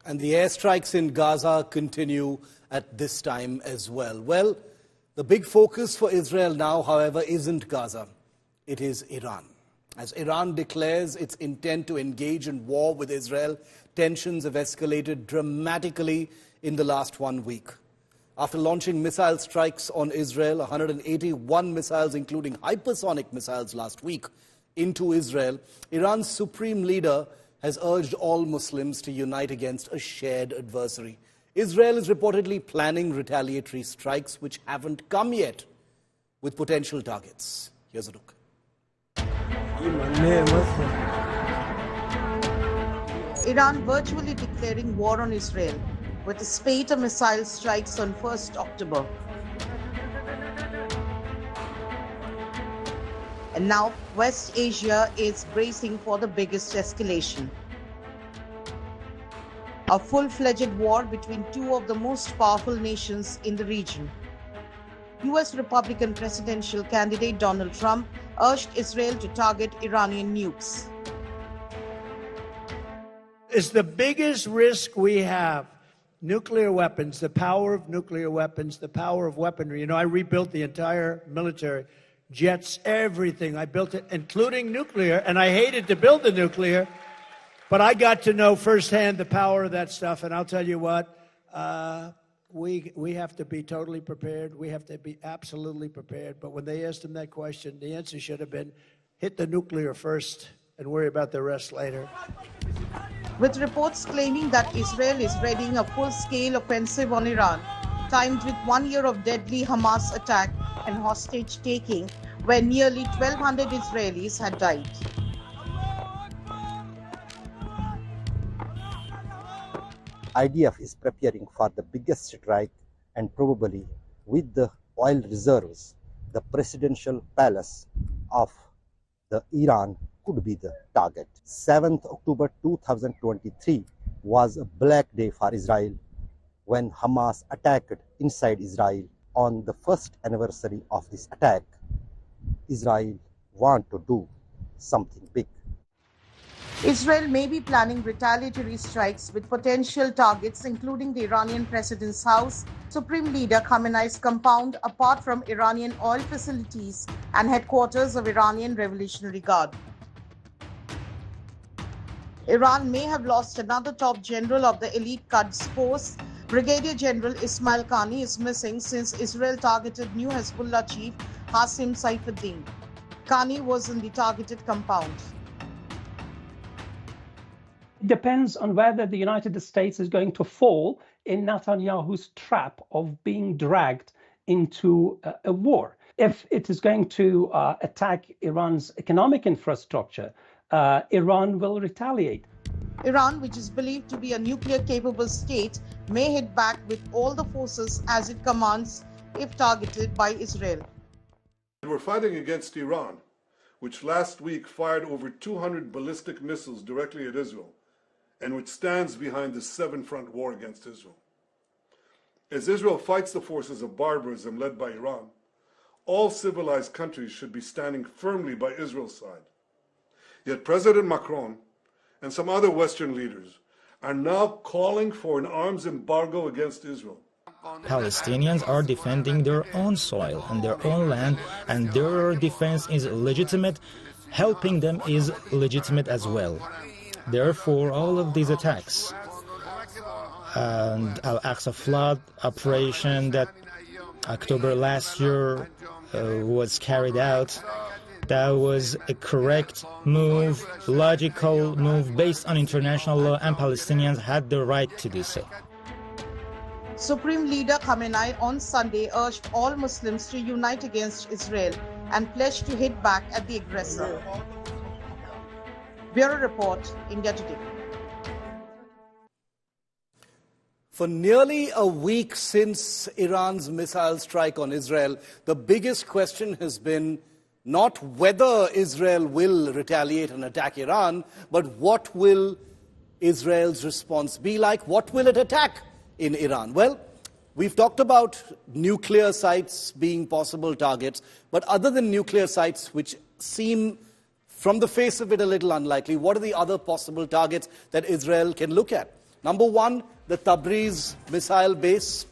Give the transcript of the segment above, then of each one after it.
And the airstrikes in Gaza continue at this time as well. Well, the big focus for Israel now, however, isn't Gaza. It is Iran. As Iran declares its intent to engage in war with Israel, tensions have escalated dramatically in the last 1 week. After launching missile strikes on Israel, 181 missiles, including hypersonic missiles last week, into Israel, Iran's supreme leader has urged all Muslims to unite against a shared adversary. Israel is reportedly planning retaliatory strikes which haven't come yet, with potential targets. Here's a look. Iran virtually declaring war on Israel with a spate of missile strikes on 1st October. And now West Asia is bracing for the biggest escalation. A full-fledged war between two of the most powerful nations in the region. US Republican presidential candidate Donald Trump urged Israel to target Iranian nukes. It's the biggest risk we have. Nuclear weapons, the power of nuclear weapons, the power of weaponry. You know, I rebuilt the entire military. Jets, everything. I built it, including nuclear, and I hated to build the nuclear, but I got to know firsthand the power of that stuff, and I'll tell you what, we have to be totally prepared. We have to be absolutely prepared. But when they asked him that question, the answer should have been, hit the nuclear first and worry about the rest later. With reports claiming that Israel is readying a full-scale offensive on Iran, timed with 1 year of deadly Hamas attack and hostage-taking, where nearly 1,200 Israelis had died. IDF is preparing for the biggest strike, and probably with the oil reserves, the presidential palace of the Iran could be the target. 7th October 2023 was a black day for Israel when Hamas attacked inside Israel. On the first anniversary of this attack, Israel want to do something big. Israel may be planning retaliatory strikes with potential targets including the Iranian president's house, Supreme Leader Khamenei's compound, apart from Iranian oil facilities and headquarters of Iranian Revolutionary Guard. Iran may have lost another top general of the elite Quds force. Brigadier General Ismail Qani is missing since Israel targeted new Hezbollah chief Hassim Saifuddin. Qani was in the targeted compound. It depends on whether the United States is going to fall in Netanyahu's trap of being dragged into a war. If it is going to attack Iran's economic infrastructure, Iran will retaliate. Iran, which is believed to be a nuclear-capable state, may hit back with all the forces as it commands if targeted by Israel. We're fighting against Iran, which last week fired over 200 ballistic missiles directly at Israel, and which stands behind the seven-front war against Israel. As Israel fights the forces of barbarism led by Iran, all civilized countries should be standing firmly by Israel's side. Yet President Macron and some other Western leaders are now calling for an arms embargo against Israel. Palestinians are defending their own soil and their own land, and their defense is legitimate. Helping them is legitimate as well. Therefore, all of these attacks and Al-Aqsa flood operation that October last year was carried out, that was a correct move, logical move based on international law, and Palestinians had the right to do so. Supreme Leader Khamenei on Sunday urged all Muslims to unite against Israel and pledged to hit back at the aggressor. Bureau Report, India Today. For nearly a week since Iran's missile strike on Israel, the biggest question has been not whether Israel will retaliate and attack Iran, but what will Israel's response be like? What will it attack in Iran? Well, we've talked about nuclear sites being possible targets, but other than nuclear sites, which seem from the face of it a little unlikely, what are the other possible targets that Israel can look at? Number one, the Tabriz missile base.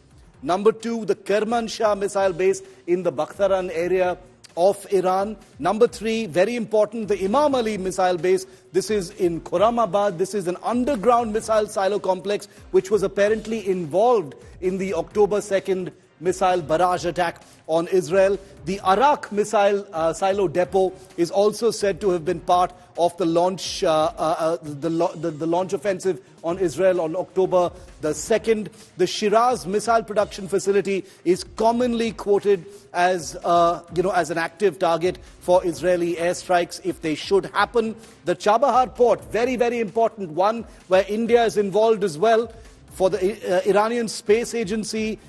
Number two, the Kermanshah missile base in the Bakhtaran area of Iran. Number three, very important, the Imam Ali missile base. This is in Khurramabad. This is an underground missile silo complex which was apparently involved in the October 2nd missile barrage attack on Israel. The Arak missile silo depot is also said to have been part of the launch, the launch offensive on Israel on October the 2nd. The Shiraz missile production facility is commonly quoted as, as an active target for Israeli airstrikes if they should happen. The Chabahar port, very, very important one, where India is involved as well. For the Iranian Space Agency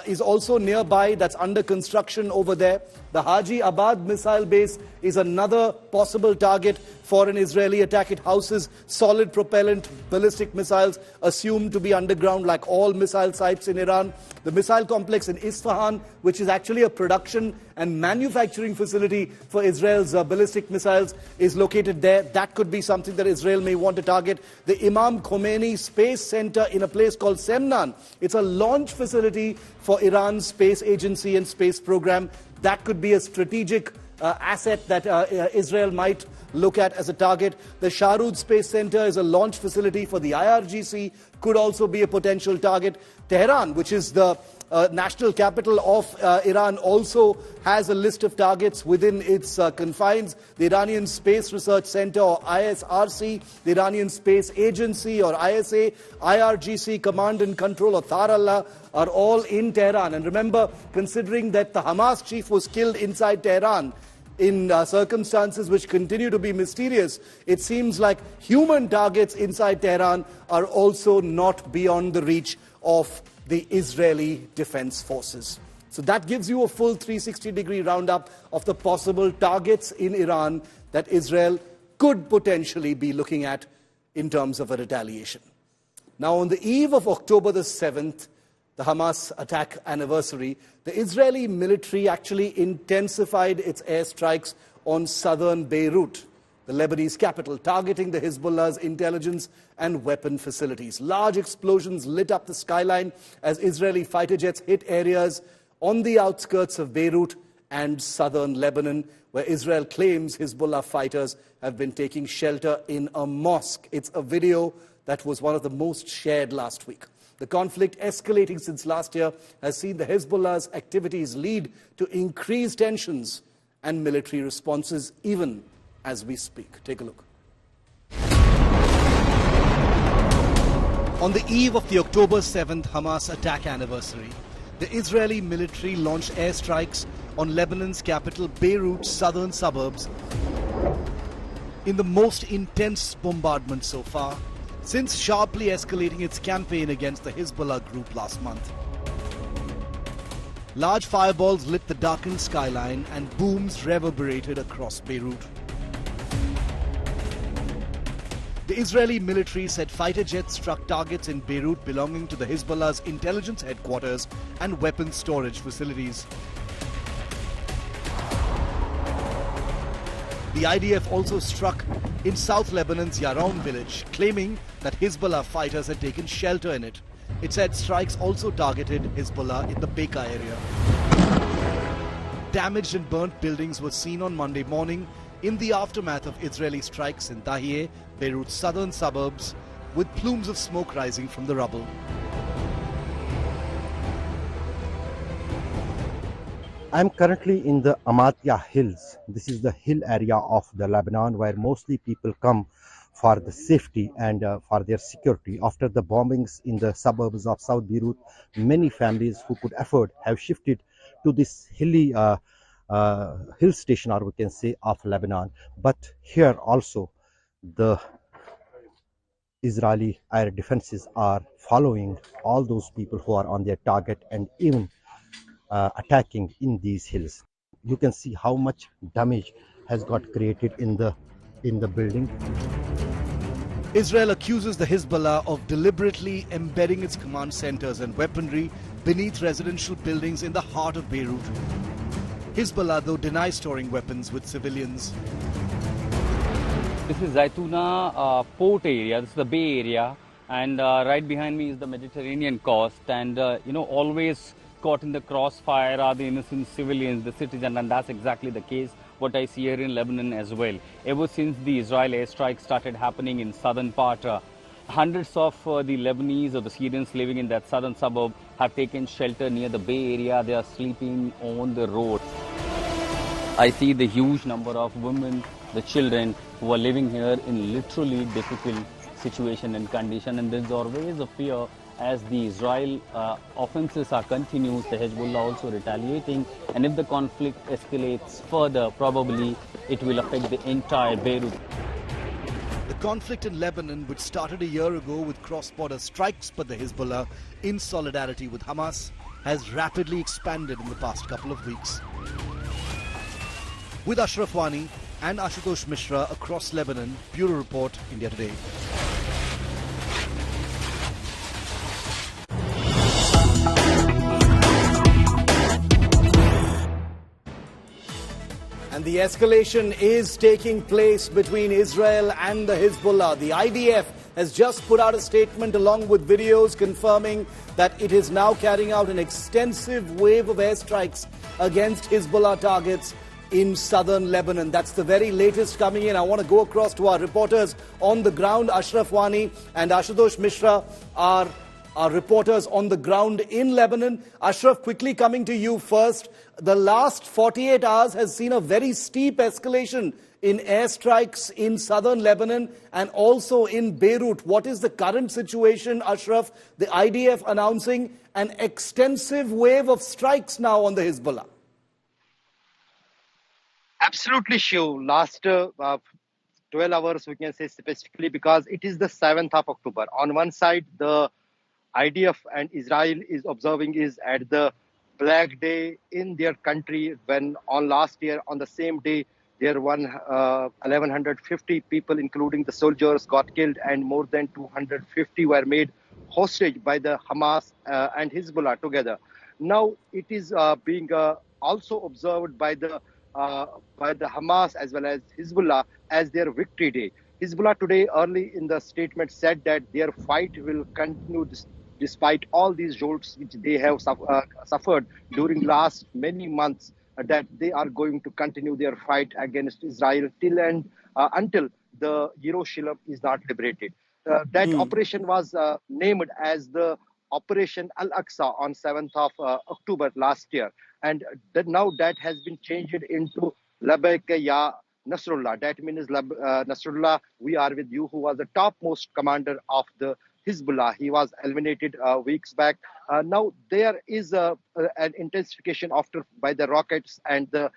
is also nearby, that's under construction over there. The Haji Abad missile base is another possible target for an Israeli attack. It houses solid propellant ballistic missiles assumed to be underground like all missile sites in Iran. The missile complex in Isfahan, which is actually a production and manufacturing facility for Israel's ballistic missiles, is located there. That could be something that Israel may want to target. The Imam Khomeini Space Center in a place called Semnan. It's a launch facility for Iran's space agency and space program. That could be a strategic asset that Israel might look at as a target. The Sharud Space Center is a launch facility for the IRGC, could also be a potential target. Tehran, which is the national capital of Iran, also has a list of targets within its confines. The Iranian Space Research Center, or ISRC, the Iranian Space Agency, or ISA, IRGC Command and Control, or Tharallah, are all in Tehran. And remember, considering that the Hamas chief was killed inside Tehran in circumstances which continue to be mysterious, it seems like human targets inside Tehran are also not beyond the reach of the Israeli Defense Forces. So that gives you a full 360-degree roundup of the possible targets in Iran that Israel could potentially be looking at in terms of a retaliation. Now, on the eve of October the 7th, the Hamas attack anniversary, the Israeli military actually intensified its airstrikes on southern Beirut, the Lebanese capital, targeting the Hezbollah's intelligence and weapon facilities. Large explosions lit up the skyline as Israeli fighter jets hit areas on the outskirts of Beirut and southern Lebanon, where Israel claims Hezbollah fighters have been taking shelter in a mosque. It's a video that was one of the most shared last week. The conflict, escalating since last year, has seen the Hezbollah's activities lead to increased tensions and military responses even as we speak. Take a look. On the eve of the October 7th Hamas attack anniversary, the Israeli military launched airstrikes on Lebanon's capital, Beirut's southern suburbs, in the most intense bombardment so far, since sharply escalating its campaign against the Hezbollah group last month. Large fireballs lit the darkened skyline and booms reverberated across Beirut. The Israeli military said fighter jets struck targets in Beirut belonging to the Hezbollah's intelligence headquarters and weapons storage facilities. The IDF also struck in South Lebanon's Yaroun village, claiming that Hezbollah fighters had taken shelter in it. It said strikes also targeted Hezbollah in the Bekaa area. Damaged and burnt buildings were seen on Monday morning in the aftermath of Israeli strikes in Tahrir, Beirut's southern suburbs, with plumes of smoke rising from the rubble. I'm currently in the Amatya Hills. This is the hill area of the Lebanon where mostly people come for the safety and for their security. After the bombings in the suburbs of South Beirut, many families who could afford have shifted to this hilly hill station, or we can say, of Lebanon. But here also the Israeli air defenses are following all those people who are on their target and even attacking in these hills. You can see how much damage has got created in the building. Israel accuses the Hezbollah of deliberately embedding its command centers and weaponry beneath residential buildings in the heart of Beirut. Hezbollah, though, denies storing weapons with civilians. This is Zaytuna port area. This is the Bay Area. And right behind me is the Mediterranean coast, and always caught in the crossfire are the innocent civilians, the citizens, and that's exactly the case what I see here in Lebanon as well. Ever since the Israel airstrikes started happening in southern part, hundreds of the Lebanese or the Syrians living in that southern suburb have taken shelter near the Bay Area. They are sleeping on the road. I see the huge number of women, the children who are living here in literally difficult situation and condition, and there's always a fear as the Israel offenses are continuous, the Hezbollah also retaliating, and if the conflict escalates further, probably it will affect the entire Beirut. The conflict in Lebanon, which started a year ago with cross-border strikes by the Hezbollah in solidarity with Hamas, has rapidly expanded in the past couple of weeks. With Ashraf Wani and Ashutosh Mishra across Lebanon, Bureau Report, India Today. And the escalation is taking place between Israel and the Hezbollah. The IDF has just put out a statement along with videos confirming that it is now carrying out an extensive wave of airstrikes against Hezbollah targets in southern Lebanon. That's the very latest coming in. I want to go across to our reporters on the ground. Ashraf Wani and Ashutosh Mishra are our reporters on the ground in Lebanon. Ashraf, quickly coming to you first. The last 48 hours has seen a very steep escalation in airstrikes in southern Lebanon and also in Beirut. What is the current situation, Ashraf? The IDF announcing an extensive wave of strikes now on the Hezbollah. Absolutely, Shiv. Last 12 hours, we can say specifically, because it is the 7th of October. On one side, the IDF and Israel is observing is at the Black Day in their country, when on last year, on the same day, there were 1,150 people, including the soldiers, got killed, and more than 250 were made hostage by the Hamas and Hezbollah together. Now, it is being also observed by the Hamas as well as Hezbollah as their victory day. Hezbollah today, early in the statement, said that their fight will continue despite all these jolts which they have suffered during last many months, that they are going to continue their fight against Israel till and until the Jerusalem is not liberated. That operation was named as the Operation Al-Aqsa on 7th of October last year. And now that has been changed into Labbaik Ya Nasrullah. That means Nasrullah, we are with you, who was the topmost commander of the Hezbollah. He was eliminated weeks back. Now there is an intensification by the rockets and the,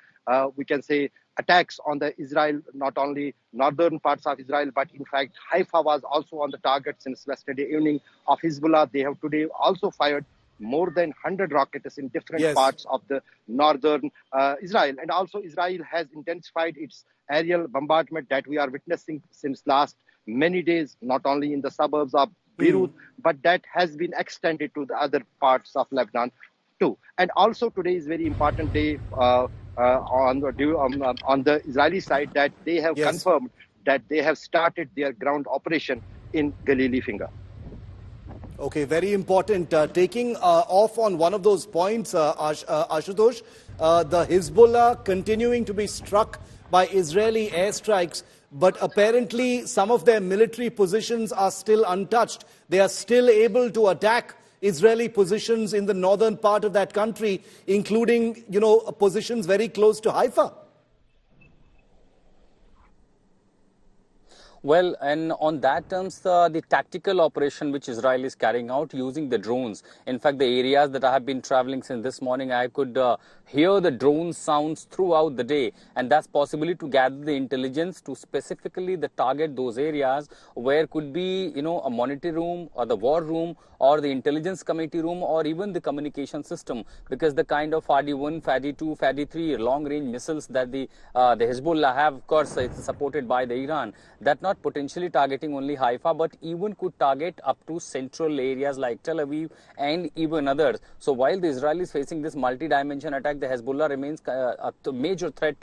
we can say, attacks on the Israel, not only northern parts of Israel, but in fact, Haifa was also on the target since yesterday evening of Hezbollah. They have today also fired more than 100 rockets in different parts of the northern Israel. And also Israel has intensified its aerial bombardment that we are witnessing since last many days, not only in the suburbs of Beirut, but that has been extended to the other parts of Lebanon too. And also today is very important day on the Israeli side, that they have confirmed that they have started their ground operation in Galilee Finger. Okay, very important. Taking off on one of those points, Ashutosh, the Hezbollah continuing to be struck by Israeli airstrikes, but apparently some of their military positions are still untouched. They are still able to attack Israeli positions in the northern part of that country, including, positions very close to Haifa. Well, and on that terms, the tactical operation which Israel is carrying out using the drones. In fact, the areas that I have been traveling since this morning, I could hear the drone sounds throughout the day. And that's possibly to gather the intelligence to specifically target those areas where could be, a monitoring room or the war room or the intelligence committee room or even the communication system. Because the kind of FADI-1, FADI-2, FADI-3 long-range missiles that the Hezbollah have, of course, it's supported by the Iran. That not potentially targeting only Haifa, but even could target up to central areas like Tel Aviv and even others. So while the Israelis facing this multi-dimension attack, the Hezbollah remains a major threat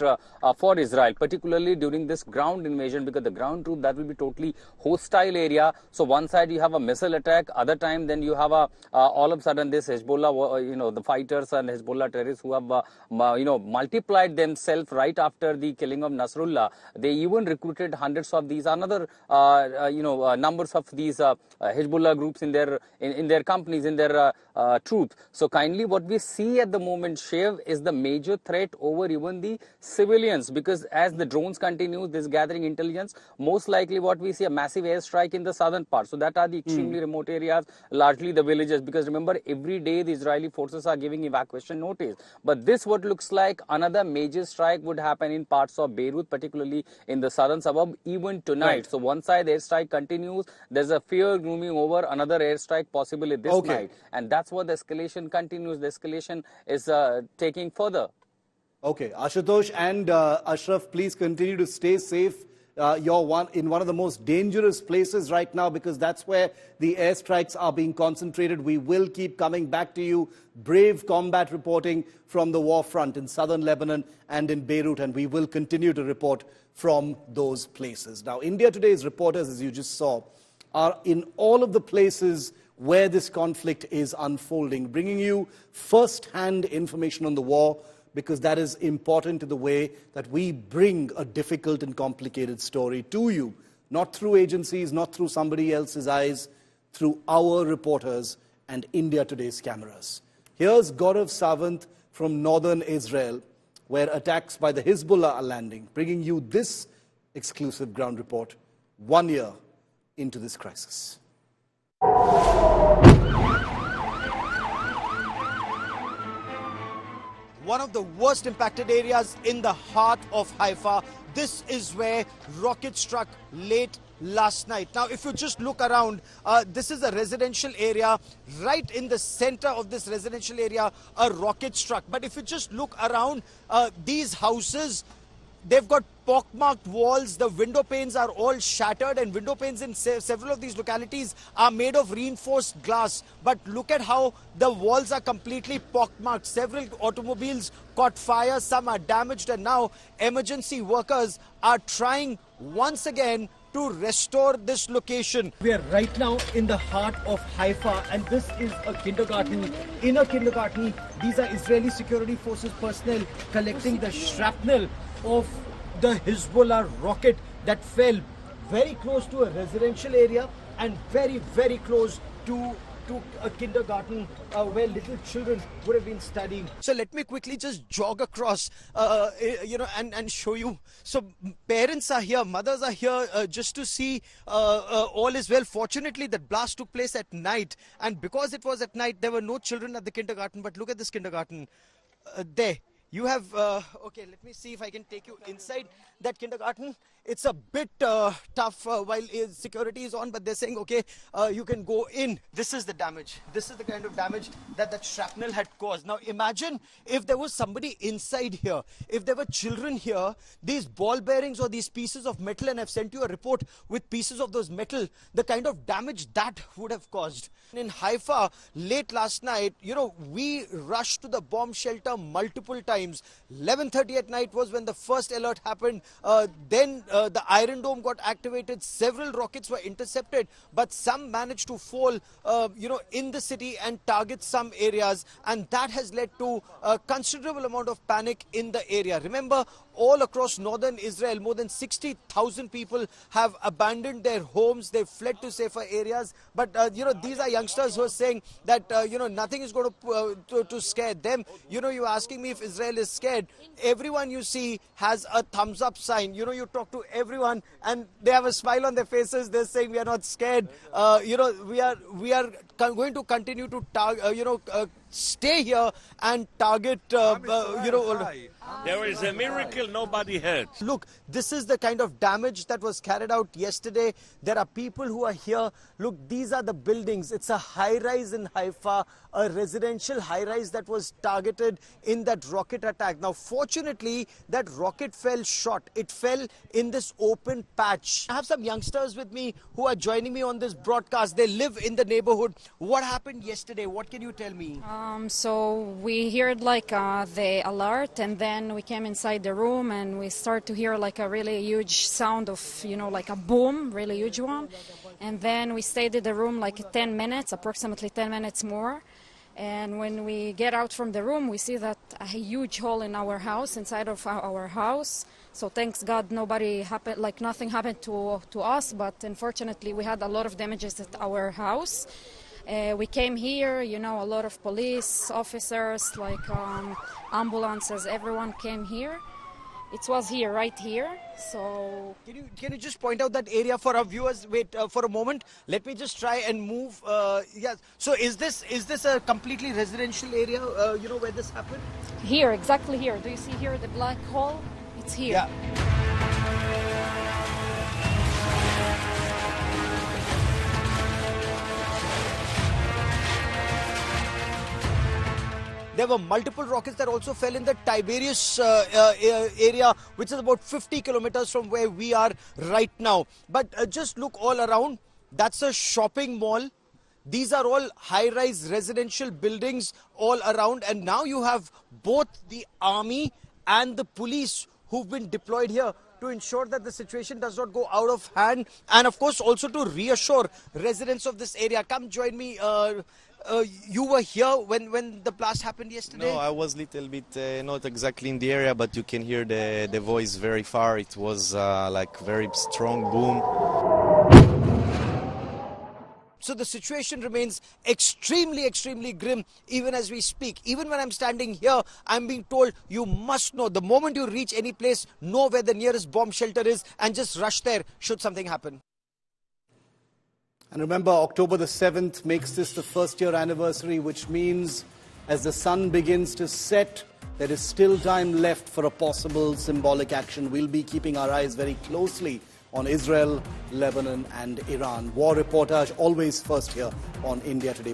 for Israel, particularly during this ground invasion, because the ground troop, that will be totally hostile area. So one side you have a missile attack, other time then you have a all of a sudden this Hezbollah, the fighters and Hezbollah terrorists who have multiplied themselves right after the killing of Nasrullah. They even recruited hundreds of these another numbers of these Hezbollah groups in their companies, in their troops. So kindly, what we see at the moment, Shiv, is the major threat over even the civilians, because as the drones continue this gathering intelligence, most likely what we see a massive airstrike in the southern part. So that are the extremely remote areas, largely the villages, because remember, every day the Israeli forces are giving evacuation notice. But this what looks like another major strike would happen in parts of Beirut, particularly in the southern suburb, even tonight. Right. So one side airstrike continues, there's a fear looming over another airstrike possibly this night, and that's what the escalation continues. The escalation is taking further. Okay, Ashutosh and Ashraf, please continue to stay safe. You're in one of the most dangerous places right now, because that's where the airstrikes are being concentrated. We will keep coming back to you. Brave combat reporting from the war front in southern Lebanon and in Beirut, and we will continue to report from those places. Now, India Today's reporters, as you just saw, are in all of the places where this conflict is unfolding, bringing you first-hand information on the war, because that is important to the way that we bring a difficult and complicated story to you, not through agencies, not through somebody else's eyes, through our reporters and India Today's cameras. Here's Gaurav Sawant from northern Israel, where attacks by the Hezbollah are landing, bringing you this exclusive ground report 1 year into this crisis. One of the worst impacted areas in the heart of Haifa. This is where rockets struck late last night. Now, if you just look around, this is a residential area. Right in the center of this residential area, a rocket struck. But if you just look around, these houses, they've got pockmarked walls. The window panes are all shattered, and window panes in several of these localities are made of reinforced glass. But look at how the walls are completely pockmarked. Several automobiles caught fire, some are damaged, and now emergency workers are trying once again to restore this location. We are right now in the heart of Haifa, and this is a kindergarten. In a kindergarten, these are Israeli security forces personnel collecting the shrapnel of the Hezbollah rocket that fell very close to a residential area and very, very close to a kindergarten where little children would have been studying. So let me quickly just jog across, and show you. So parents are here, mothers are here just to see all is well. Fortunately, that blast took place at night, and because it was at night, there were no children at the kindergarten. But look at this kindergarten there. You have, okay, let me see if I can take you inside that kindergarten. It's a bit tough while security is on, but they're saying, okay, you can go in. This is the damage. This is the kind of damage that shrapnel had caused. Now, imagine if there was somebody inside here, if there were children here, these ball bearings or these pieces of metal, and I've sent you a report with pieces of those metal, the kind of damage that would have caused. In Haifa, late last night, we rushed to the bomb shelter multiple times. 11:30 at night was when the first alert happened. Then the Iron Dome got activated. Several rockets were intercepted, but some managed to fall, in the city and target some areas. And that has led to a considerable amount of panic in the area. Remember, all across northern Israel, more than 60,000 people have abandoned their homes. They've fled to safer areas. But, these are youngsters who are saying that, nothing is going to scare them. You're asking me if Israel is scared. Everyone you see has a thumbs up sign. You talk to everyone and they have a smile on their faces. They're saying we are not scared. We are going to continue to stay here and target, There is a miracle, nobody hurt. Look, this is the kind of damage that was carried out yesterday. There are people who are here. Look, these are the buildings. It's a high-rise in Haifa, a residential high-rise that was targeted in that rocket attack. Now, fortunately, that rocket fell short. It fell in this open patch. I have some youngsters with me who are joining me on this broadcast. They live in the neighborhood. What happened yesterday? What can you tell me? So we heard like the alert, and then we came inside the room and we start to hear like a really huge sound of, like a boom, really huge one. And then we stayed in the room like 10 minutes, approximately 10 minutes more. And when we get out from the room, we see that a huge hole in our house, inside of our house. So thanks God, nothing happened to us, but unfortunately we had a lot of damages at our house. We came here, a lot of police officers, like ambulances, everyone came here. It was here, right here. So can you just point out that area for our viewers? Wait for a moment. Let me just try and move. Yes. So is this a completely residential area? Where this happened? Here, exactly here. Do you see here the black hole? It's here. Yeah. There were multiple rockets that also fell in the Tiberias area, which is about 50 kilometers from where we are right now. But just look all around. That's a shopping mall. These are all high-rise residential buildings all around. And now you have both the army and the police who've been deployed here to ensure that the situation does not go out of hand. And of course, also to reassure residents of this area. Come join me. You were here when the blast happened yesterday? No, I was little bit not exactly in the area, but you can hear the voice very far. It was like very strong boom. So the situation remains extremely, extremely grim even as we speak. Even when I'm standing here, I'm being told you must know. The moment you reach any place, know where the nearest bomb shelter is and just rush there should something happen. And remember, October the 7th makes this the first-year anniversary, which means as the sun begins to set, there is still time left for a possible symbolic action. We'll be keeping our eyes very closely on Israel, Lebanon and Iran. War reportage always first here on India Today.